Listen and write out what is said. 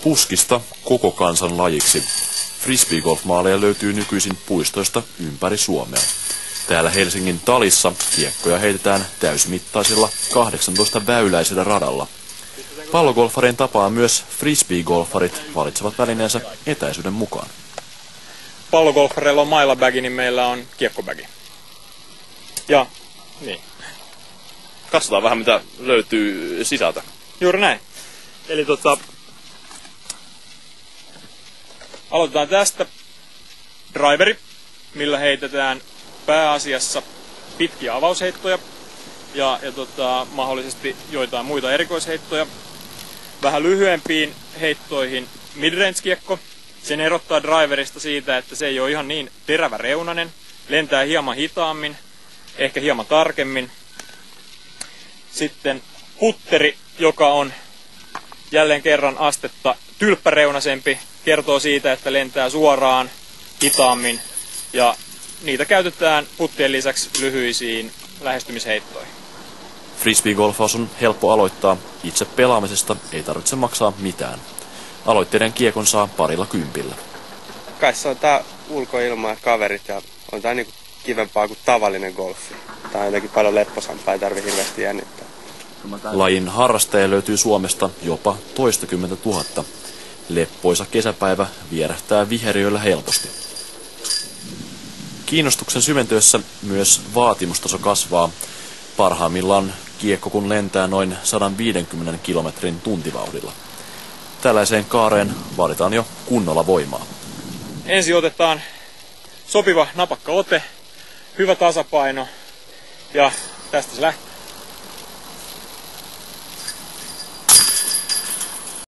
Puskista koko kansan lajiksi. Frisbeegolf-maaleja löytyy nykyisin puistoista ympäri Suomea. Täällä Helsingin Talissa kiekkoja heitetään täysmittaisilla 18-väyläisellä radalla. Pallogolfarien tapaan myös frisbeegolfarit valitsevat välineensä etäisyyden mukaan. Pallogolfareilla on mailabägi, niin meillä on kiekkobägi. Ja niin. Katsotaan vähän mitä löytyy sisältä. Juuri näin. Eli aloitetaan tästä. Driveri, millä heitetään pääasiassa pitkiä avausheittoja ja mahdollisesti joitain muita erikoisheittoja. Vähän lyhyempiin heittoihin midrange-kiekko. Sen erottaa driverista siitä, että se ei ole ihan niin teräväreunainen. Lentää hieman hitaammin, ehkä hieman tarkemmin. Sitten putteri, joka on jälleen kerran astetta tylppäreunaisempi, kertoo siitä, että lentää suoraan, hitaammin ja niitä käytetään puttien lisäksi lyhyisiin lähestymisheittoihin. Frisbeegolfaus on helppo aloittaa. Itse pelaamisesta ei tarvitse maksaa mitään. Aloitteiden kiekon saa parilla kympillä. Kai se on tää ulkoilma ja kaverit ja on tää niinku kivempaa kuin tavallinen golfi. Tää on jotenkin paljon lepposampaa, ei tarvi hirveästi jännittää. Lajin harrastajia löytyy Suomesta jopa 20 000. Leppoisa kesäpäivä vierähtää viheriöillä helposti. Kiinnostuksen syventyessä myös vaatimustaso kasvaa. Parhaimmillaan kiekko kun lentää noin 150 kilometrin tuntivauhdilla. Tällaiseen kaareen vaaditaan jo kunnolla voimaa. Ensin otetaan sopiva napakka ote, hyvä tasapaino ja tästä se lähtee.